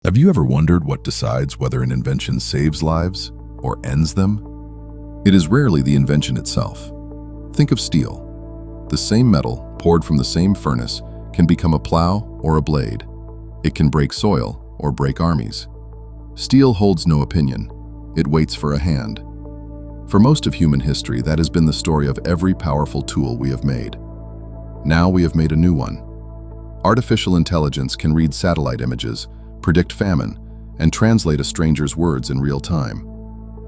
Have you ever wondered what decides whether an invention saves lives or ends them? It is rarely the invention itself. Think of steel. The same metal, poured from the same furnace, can become a plow or a blade. It can break soil or break armies. Steel holds no opinion. It waits for a hand. For most of human history, that has been the story of every powerful tool we have made. Now we have made a new one. Artificial intelligence can read satellite images, predict famine, and translate a stranger's words in real time.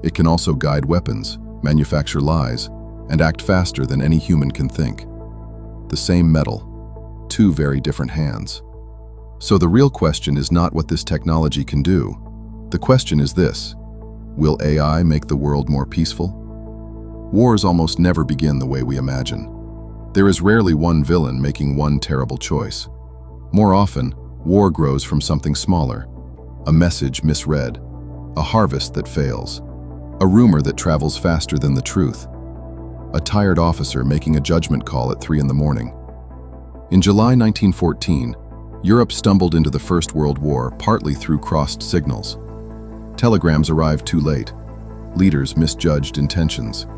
It can also guide weapons, manufacture lies, and act faster than any human can think. The same metal, two very different hands. So the real question is not what this technology can do. The question is this: will AI make the world more peaceful? Wars almost never begin the way we imagine. There is rarely one villain making one terrible choice. More often, war grows from something smaller: a message misread, a harvest that fails, a rumor that travels faster than the truth, a tired officer making a judgment call at 3 in the morning. In July 1914, Europe stumbled into the First World War partly through crossed signals. Telegrams arrived too late. Leaders misjudged intentions.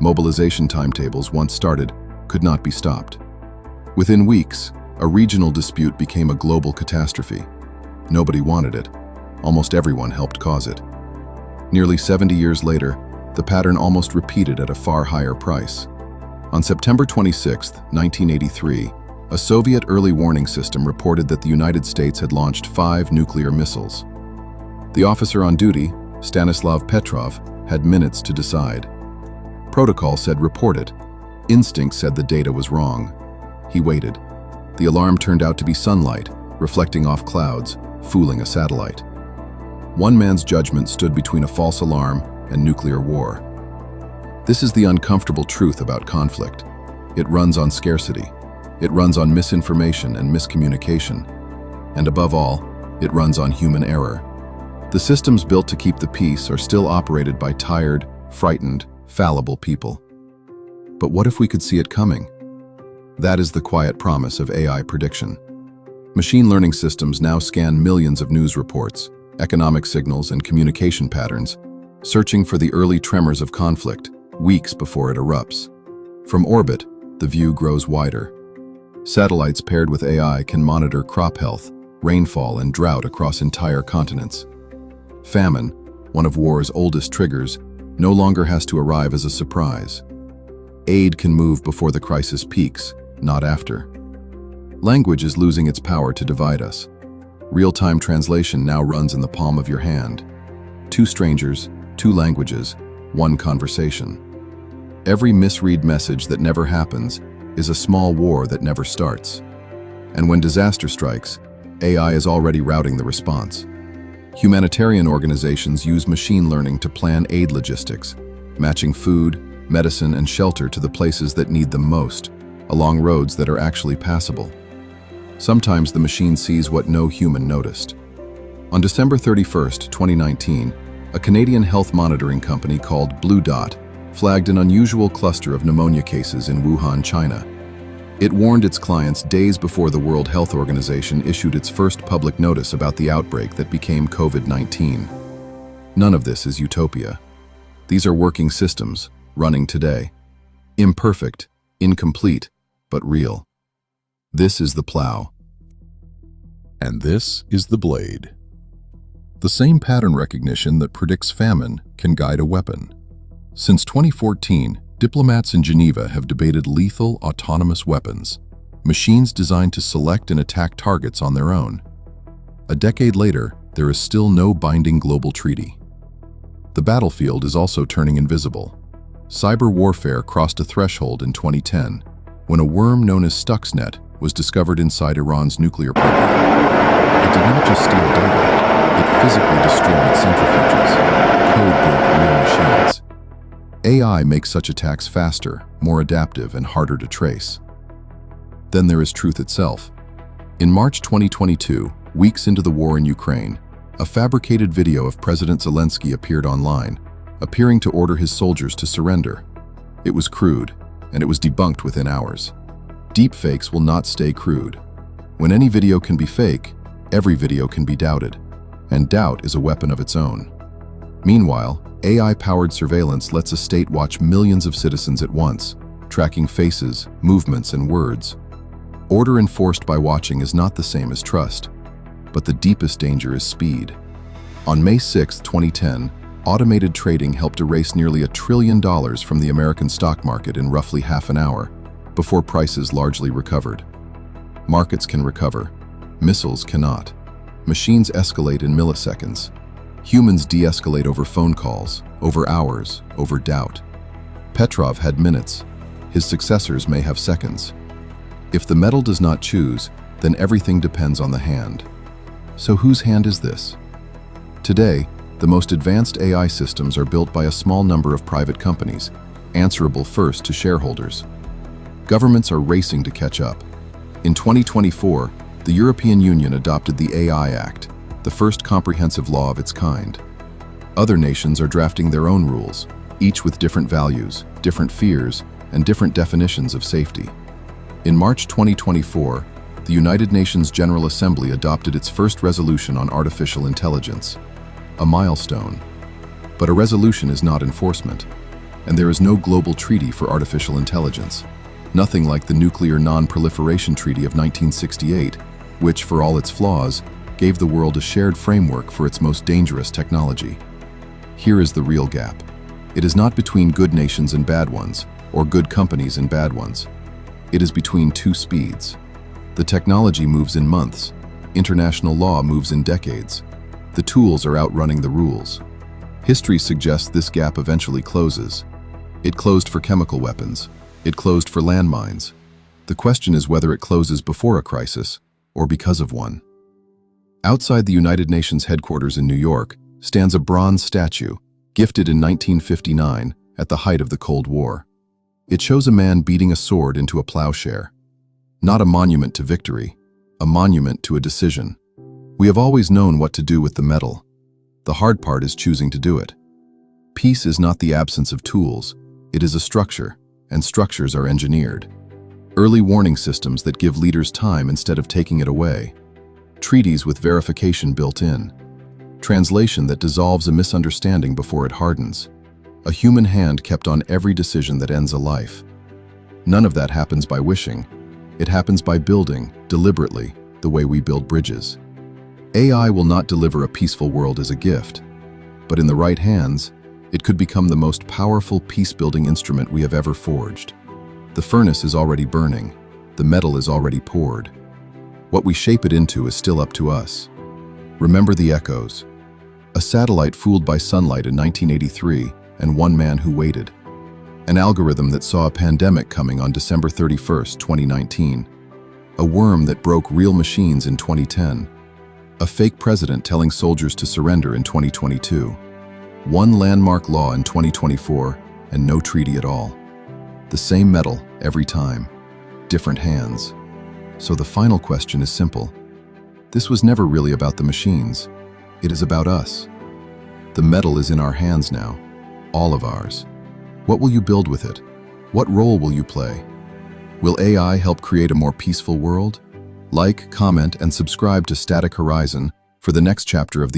Mobilization timetables, once started, could not be stopped. Within weeks, a regional dispute became a global catastrophe. Nobody wanted it. Almost everyone helped cause it. Nearly 70 years later, the pattern almost repeated at a far higher price. On September 26, 1983, a Soviet early warning system reported that the United States had launched 5 nuclear missiles. The officer on duty, Stanislav Petrov, had minutes to decide. Protocol said report it. Instinct said the data was wrong. He waited. The alarm turned out to be sunlight, reflecting off clouds, fooling a satellite. One man's judgment stood between a false alarm and nuclear war. This is the uncomfortable truth about conflict. It runs on scarcity. It runs on misinformation and miscommunication. And above all, it runs on human error. The systems built to keep the peace are still operated by tired, frightened, fallible people. But what if we could see it coming? That is the quiet promise of AI prediction. Machine learning systems now scan millions of news reports, economic signals, and communication patterns, searching for the early tremors of conflict, weeks before it erupts. From orbit, the view grows wider. Satellites paired with AI can monitor crop health, rainfall, and drought across entire continents. Famine, one of war's oldest triggers, no longer has to arrive as a surprise. Aid can move before the crisis peaks, not after. Language is losing its power to divide us. Real-time translation now runs in the palm of your hand. 2 strangers, 2 languages, 1 conversation. Every misread message that never happens is a small war that never starts. And when disaster strikes, AI is already routing the response. Humanitarian organizations use machine learning to plan aid logistics, matching food, medicine, and shelter to the places that need them most, along roads that are actually passable. Sometimes the machine sees what no human noticed. On December 31, 2019, a Canadian health monitoring company called Blue Dot flagged an unusual cluster of pneumonia cases in Wuhan, China. It warned its clients days before the World Health Organization issued its first public notice about the outbreak that became COVID-19. None of this is utopia. These are working systems, running today. Imperfect, incomplete, but real. This is the plow. And this is the blade. The same pattern recognition that predicts famine can guide a weapon. Since 2014, diplomats in Geneva have debated lethal, autonomous weapons, machines designed to select and attack targets on their own. A decade later, there is still no binding global treaty. The battlefield is also turning invisible. Cyber warfare crossed a threshold in 2010, when a worm known as Stuxnet was discovered inside Iran's nuclear program. It did not just steal data, it physically destroyed centrifuges, code-broke real machines. AI makes such attacks faster, more adaptive, and harder to trace. Then there is truth itself. In March 2022, weeks into the war in Ukraine, a fabricated video of President Zelensky appeared online, appearing to order his soldiers to surrender. It was crude, and it was debunked within hours. Deepfakes will not stay crude. When any video can be fake, every video can be doubted. and doubt is a weapon of its own. Meanwhile, AI-powered surveillance lets a state watch millions of citizens at once, tracking faces, movements, and words. Order enforced by watching is not the same as trust, but the deepest danger is speed. On May 6, 2010, automated trading helped erase nearly $1 trillion from the American stock market in roughly half an hour, before prices largely recovered. Markets can recover. Missiles cannot. Machines escalate in milliseconds. Humans de-escalate over phone calls, over hours, over doubt. Petrov had minutes. His successors may have seconds. If the metal does not choose, then everything depends on the hand. So whose hand is this? Today, the most advanced AI systems are built by a small number of private companies, answerable first to shareholders. Governments are racing to catch up. In 2024, the European Union adopted the AI Act, the first comprehensive law of its kind. Other nations are drafting their own rules, each with different values, different fears, and different definitions of safety. In March 2024, the United Nations General Assembly adopted its first resolution on artificial intelligence, a milestone. But a resolution is not enforcement, and there is no global treaty for artificial intelligence, nothing like the Nuclear Non-Proliferation Treaty of 1968, which, for all its flaws, gave the world a shared framework for its most dangerous technology. Here is the real gap. It is not between good nations and bad ones, or good companies and bad ones. It is between two speeds. The technology moves in months. International law moves in decades. The tools are outrunning the rules. History suggests this gap eventually closes. It closed for chemical weapons. It closed for landmines. The question is whether it closes before a crisis or because of one. Outside the United Nations headquarters in New York stands a bronze statue, gifted in 1959 at the height of the Cold War. It shows a man beating a sword into a plowshare. Not a monument to victory, a monument to a decision. We have always known what to do with the metal. The hard part is choosing to do it. Peace is not the absence of tools, it is a structure, and structures are engineered. Early warning systems that give leaders time instead of taking it away. Treaties with verification built in. Translation that dissolves a misunderstanding before it hardens. A human hand kept on every decision that ends a life. None of that happens by wishing. It happens by building, deliberately, the way we build bridges. AI will not deliver a peaceful world as a gift, but in the right hands, it could become the most powerful peace-building instrument we have ever forged. The furnace is already burning. The metal is already poured. What we shape it into is still up to us. Remember the echoes. A satellite fooled by sunlight in 1983 and one man who waited. An algorithm that saw a pandemic coming on December 31, 2019. A worm that broke real machines in 2010. A fake president telling soldiers to surrender in 2022. One landmark law in 2024 and no treaty at all. The same metal every time. Different hands. So the final question is simple. This was never really about the machines. It is about us. The metal is in our hands now. All of ours. What will you build with it? What role will you play? Will AI help create a more peaceful world? Like, comment, and subscribe to Static Horizon for the next chapter of the